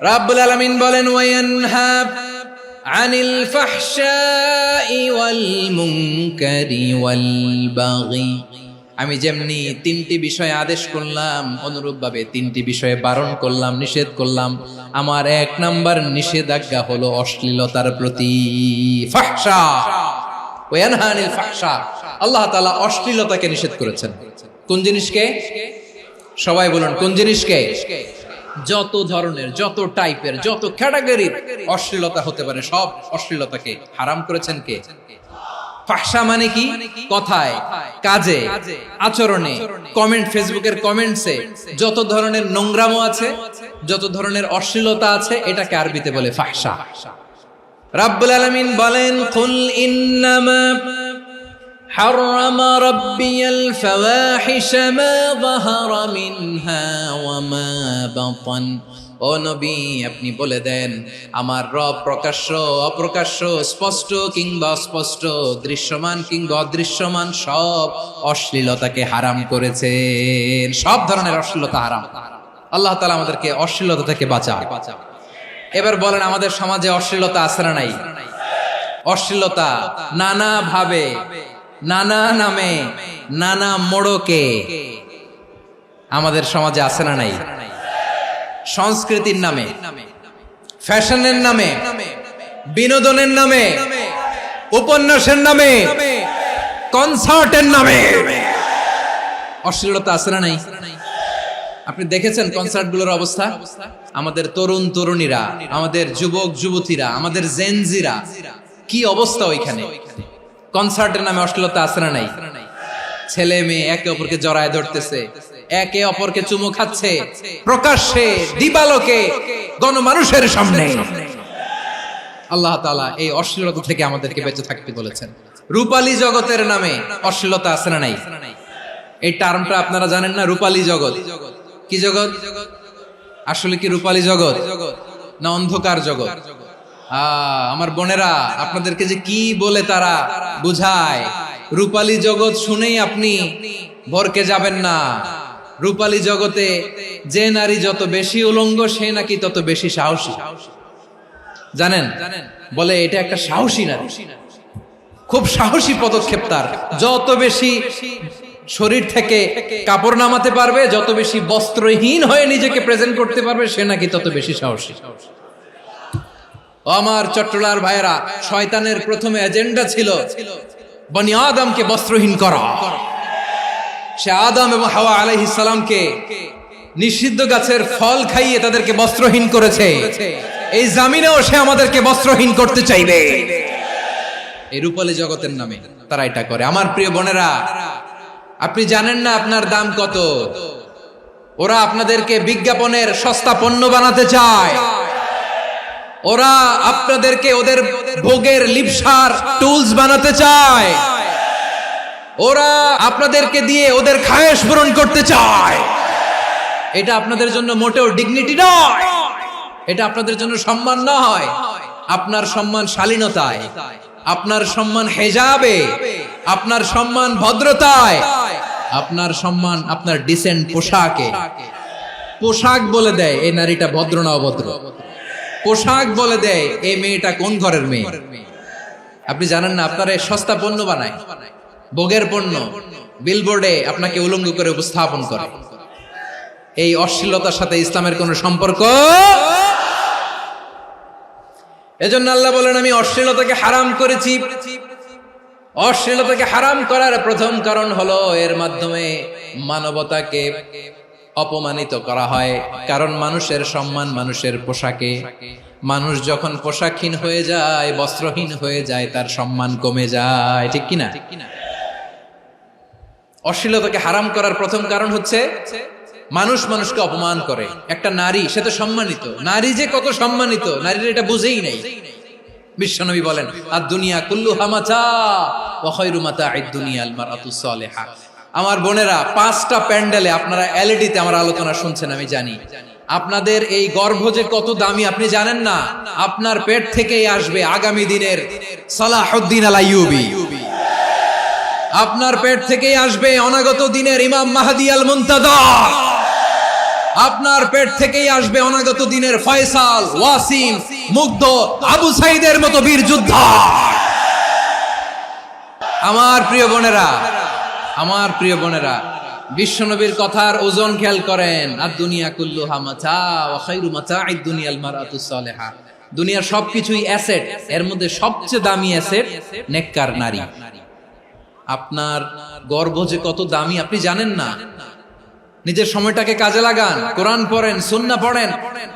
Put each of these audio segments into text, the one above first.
রাব্বুল আলামিন বলেন ওয়ায়ানহা আনিল ফাহশাই ওয়াল মুনকারি ওয়াল বাগি। আমি যেমনি তিনটি বিষয়ে আদেশ করলাম, অনুরূপভাবে তিনটি বিষয়ে বারণ করলাম, নিষেধ করলাম। আমার এক নাম্বার নিষেধাজ্ঞা হলো অশ্লীলতার প্রতি। ফাহশা ওয়ায়ানহা আনিল ফাহশা, আল্লাহ তাআলা অশ্লীলতাকে নিষেধ করেছেন। কোন জিনিসকে? সবাই বলুন, কোন জিনিসকে? যত ধরনের, যত টাইপের, যত ক্যাটাগরির অশ্লীলতা হতে পারে সব অশ্লীলতাকে হারাম করেছেন কে? ফাহশা মানে কি? কথায়, কাজে, আচরণে, কমেন্ট, ফেসবুকের কমেন্টসে যত ধরনের নোংরামো আছে, যত ধরনের অশ্লীলতা আছে, এটাকে আরবিতে বলে ফাহশা। রাব্বুল আলামিন বলেন কুল ইন্নামা حرم ربي الفواحش ما ظهر منها وما بطن। ও নবী, আপনি বলে দেন আমার রব প্রকাশ্য অপ্রকাশ্য, স্পষ্ট কিংবা অস্পষ্ট, দৃশ্যমান কিংবা অদৃশ্যমান সব অশ্লীলতাকে হারাম করেছেন। সব ধরনের অশ্লীলতা হারাম। আল্লাহ তাআলা আমাদেরকে অশ্লীলতা থেকে বাঁচান। এবার বলেন, আমাদের সমাজে অশ্লীলতা আছে না নাই? অশ্লীলতা নানা ভাবে, নানা নামে, নানা মোড়কে আমাদের সমাজে আছে না নাই? সংস্কৃতির নামে, ফ্যাশনের নামে, বিনোদনের নামে, উপন্যাসের নামে, কনসার্টের নামে অশ্লীলতা আছে না নাই? আপনি দেখেছেন কনসার্টগুলোর অবস্থা? আমাদের তরুণ তরুণীরা, আমাদের যুবক যুবতীরা, আমাদের জেনজিরা, কি অবস্থা ওইখানে? কনসার্টের নামে অশ্লীলতা আছে না নাই? ছেলে মেয়ে একে অপরকে জড়ায় ধরতেছে, একে অপরকে চুমু খাচ্ছে প্রকাশ্যে, দিবালোকে, গণমানুষের সামনে। আল্লাহ তাআলা এই অশ্লীলতা থেকে আমাদেরকে বেঁচে থাকতে বলেছেন। রূপালী জগতের নামে অশ্লীলতা আছে না নাই? এই টার্মটা আপনারা জানেন না? রূপালী জগৎ কি জগৎ? আসলে কি রূপালী জগৎ না অন্ধকার জগৎ? আমার বোনেরা, আপনাদেরকে যে কি বলে তারা বুঝায়, রূপালী জগৎ শুনেই আপনি ভরকে যাবেন না। রূপালী জগতে যে নারী যত বেশি উলঙ্গ, সে নাকি তত বেশি সাহসী। জানেন? বলে এটা একটা সাহসী নারী, খুব সাহসী পদক্ষেপ তার। যত বেশি শরীর থেকে কাপড় নামাতে পারবে, যত বেশি বস্ত্রহীন হয়ে নিজেকে প্রেজেন্ট করতে পারবে, সে নাকি তত বেশি সাহসী। আমার চট্টলার ভাইয়েরা, শয়তানের প্রথমে এজেন্ডা ছিল বনি আদমকে বস্ত্রহীন করা। সে আদম এবং হাওয়া আলাইহিস সালামকে নিষিদ্ধ গাছের ফল খাইয়ে তাদেরকে বস্ত্রহীন করেছে। এই জামিনেও সে আমাদেরকে বস্ত্রহীন করতে চাইবে। এই রূপালী জগতের নামে তারা এটা করে। আমার প্রিয় বোনেরা, আপনি জানেন না আপনার দাম কত? ওরা আপনাদেরকে বিজ্ঞাপনের সস্তা পণ্য বানাতে চায়। ওরা আপনাদেরকে ওদের ভোগের লিপসার টুলস বানাতে চায়। ওরা আপনাদেরকে দিয়ে ওদের খায়েশ পূরণ করতে চায়। এটা আপনাদের জন্য মোটেও ডিগনিটি নয়, এটা আপনাদের জন্য সম্মান নয়। আপনার সম্মান শালীনতায়, আপনার সম্মান হেজাবে, আপনার সম্মান ভদ্রতায়, আপনার সম্মান আপনার ডিসেন্ট পোশাকে। পোশাক বলে দেয় এই নারীটা ভদ্র না অভদ্র। পোশাক বলে দেয় এই মেয়েটা কোন ঘরের মেয়ে। আপনি জানেন না? আপনারা সস্তা পণ্য বানায়, ভোগের পণ্য, বিলবোর্ডে আপনাকে উলঙ্গ করে উপস্থাপন করে। এই অশ্লীলতার সাথে ইসলামের কোনো সম্পর্ক। এজন্য আল্লাহ বলেন, আমি অশ্লীলতাকে হারাম করেছি। অশ্লীলতাকে হারাম করার প্রথম কারণ হলো এর মাধ্যমে মানবতাকে অপমানিত করা হয়। কারণ মানুষের সম্মান মানুষের পোশাকে। মানুষ যখন পোশাকহীন হয়ে যায়, বস্ত্রহীন হয়ে যায়, তার সম্মান কমে যায়। ঠিক কিনা? অশ্লীলতাকে হারাম করার প্রথম কারণ হচ্ছে মানুষ মানুষকে অপমান করে। একটা নারী, সে তো সম্মানিত। নারী যে কত সম্মানিত, নারীর এটা বুঝেই নাই। বিশ্বনবী বলেন, আর দুনিয়া কুল্লুহা মাতা ওয়া খায়রু মাতা'আদ দুনিয়া আল মারআতুস সালিহা। আমার বোনেরা, 5টা প্যান্ডেলে আপনারা এলইডিতে আমার আলোচনা শুনছেন, আমি জানি। আপনাদের এই গর্ভ যে কত দামি আপনি জানেন না। আপনার পেট থেকেই আসবে আগামী দিনের সালাহুদ্দিন আল আইয়ুবী। আপনার পেট থেকেই আসবে অনাগত দিনের ইমাম মাহদী আল মুনতাদা। আপনার পেট থেকেই আসবে অনাগত দিনের ফয়সাল, ওয়াসিম, মুগ্ধ, আবু সাইদের মতো বীর যোদ্ধা। আমার প্রিয় বোনেরা, আমার প্রিয় বোনেরা, বিশ্বনবীর কথার ওজন খেয়াল করেন। আর দুনিয়া কুল্লুহা মাতা ওয়া খায়রু মাতা'আদ দুনিয়াল মারআতুস সালিহা। দুনিয়ার সবকিছুই অ্যাসেট, এর মধ্যে সবচেয়ে দামি অ্যাসেট নেককার নারী। আপনার গর্ভ যে কত দামি আপনি জানেন না। নিজের সময়টাকে কাজে লাগান, কোরআন পড়েন, সুন্নাহ পড়েন।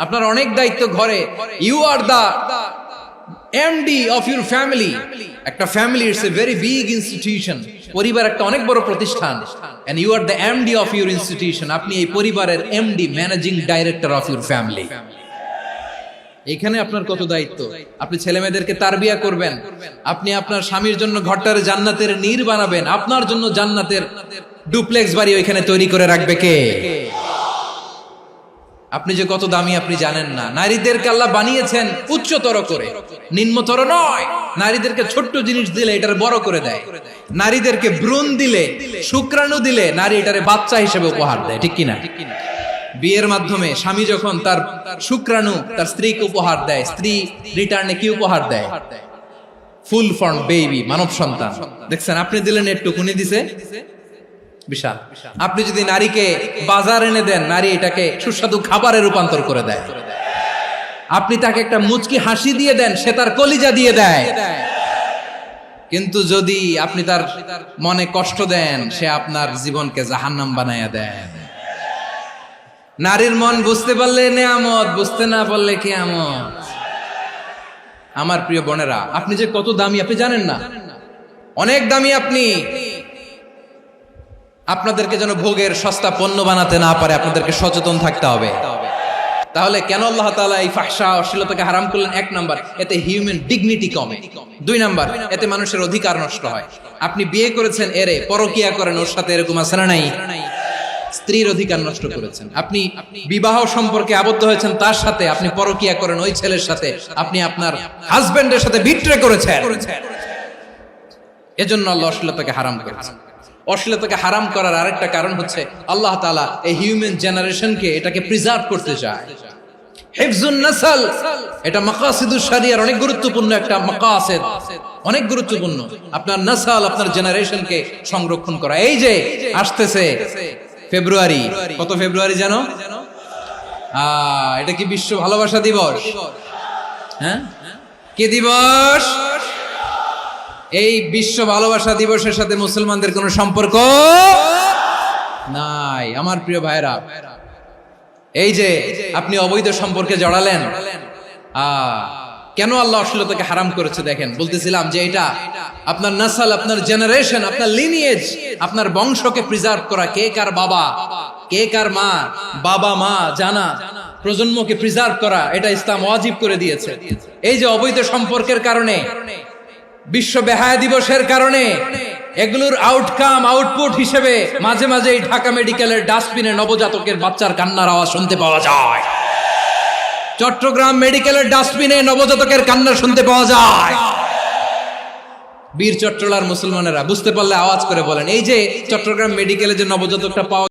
আপনার অনেক দায়িত্ব ঘরে। You are the MD of your family. একটা family it's a very big institution. পরিবার একটা অনেক বড় প্রতিষ্ঠান। And you are the MD of your institution. আপনি এই পরিবারের MD, managing director of your family. এখানে আপনার কত দায়িত্ব। আপনি ছেলে মেয়েদেরকে তারবিয়া করবেন, আপনি আপনার স্বামীর জন্য ঘরটার জান্নাতের নীর বানাবেন, আপনার জন্য জান্নাতের ডুপ্লেক্স বাড়ি ওইখানে তৈরি করে রাখবে কে? আপনি যে কত দামি আপনি জানেন না। নারীদেরকে আল্লাহ বানিয়েছেন উচ্চতর করে, নিম্নতর নয়। নারীদেরকে ছোট্ট জিনিস দিলে এটারে বড় করে দেয়। নারীদেরকে ভ্রূণ দিলে, শুক্রাণু দিলে নারী এটারে বাচ্চা হিসেবে উপহার দেয়, ঠিক কিনা? বিয়ের মাধ্যমে স্বামী যখন তার শুক্রাণু তার স্ত্রীকে উপহার দেয়, স্ত্রী রিটার্নে কি উপহার দেয়? ফুল ফর্ম বেবি, মানব সন্তান। দেখছেন, আপনি দিলেন একটুকুনি, দিছে বিশাল। আপনি যদি নারীকে বাজার এনে দেন, নারী এটাকে সুস্বাদু খাবারে রূপান্তর করে দেয়। আপনি তাকে একটা মুচকি হাসি দিয়ে দেন, সে তার কলিজা দিয়ে দেয়। কিন্তু যদি আপনি তার মনে কষ্ট দেন, সে আপনার জীবনকে জাহান্নাম বানায়া দেন। নারীর মন বুঝতে পারলে নেয়ামত, বুঝতে না পারলে কিয়ামত। আমার প্রিয় বোনেরা, আপনি যে কত দামি আপনি জানেন না। অনেক দামি আপনি। আপনাদেরকে যেন ভোগের সস্তা পণ্য বানাতে না পারে, আপনাদেরকে সচেতন থাকতে হবে। তাহলে কেন আল্লাহ তাআলা এই ফাহশা, অশ্লীলতাকে হারাম করলেন? এক নাম্বার, এতে হিউম্যান ডিগনিটি কমে। দুই নাম্বার, এতে মানুষের অধিকার নষ্ট হয়। আপনি বিয়ে করেছেন, এরে পরকিয়া করেন, ওর সাথে এরকম আছে না নাই? স্ত্রীর অধিকার নষ্ট করেছেন। আপনি বিবাহ সম্পর্কে আবদ্ধ হয়েছেন তার সাথে, আপনি পরকিয়া করেন ওই ছেলের সাথে, আপনি আপনার হাজবেন্ডের সাথে বিট্রে করেছেন। এজন্য আল্লাহ অশ্লীলতাকে হারাম করেছেন। অশ্লীলতাকে হারাম করার আরেকটা কারণ হচ্ছে আল্লাহ তাআলা এই হিউম্যান জেনারেশনকে এটাকে প্রিজার্ভ করতে চায়। হিফজুন নাসল, এটা মাকাসিদুশ শরিয়ার অনেক গুরুত্বপূর্ণ একটা মাকাসিদ, অনেক গুরুত্বপূর্ণ। আপনার নাসল, আপনার জেনারেশনকে সংরক্ষণ করা। এই যে আসতেছে ফেব্রুয়ারি, কত ফেব্রুয়ারি জানো? এটা কি বিশ্ব ভালোবাসা দিবস? হ্যাঁ, কি দিবস? এই বিশ্ব ভালোবাসা দিবসের সাথে মুসলমানদের কোনো সম্পর্ক নাই। আমার প্রিয় ভাইরা, এই যে আপনি অবৈধ সম্পর্কে জড়ালেন, কেন আল্লাহ অশ্লীলতাকে হারাম করেছে দেখেন। বলতেছিলাম যে এটা আপনার নাসল, আপনার জেনারেশন, আপনার লিনিয়েজ, আপনার বংশকে প্রিজার্ভ করা। কে কার বাবা, কে কার মা, বাবা মা জানা, প্রজন্মকে প্রিজার্ভ করা, এটা ইসলাম ওয়াজিব করে দিয়েছে। এই যে অবৈধ সম্পর্কের কারণে, বিশ্ব বেহায়া দিবসের কারণে, এগুলোর আউটকাম, আউটপুট হিসেবে মাঝে মাঝে এই ঢাকা মেডিকেলের ডাস্টবিনে নবজাতকের বাচ্চার কান্নার আওয়াজ শুনতে পাওয়া যায়। চট্টগ্রাম মেডিকেলের ডাস্টবিনে নবজাতকের কান্না শুনতে পাওয়া যায়। বীর চট্টলার মুসলমানেরা বুঝতে পারলে আওয়াজ করে বলেন, এই যে চট্টগ্রাম মেডিকেলে যে নবজাতকটা পাওয়া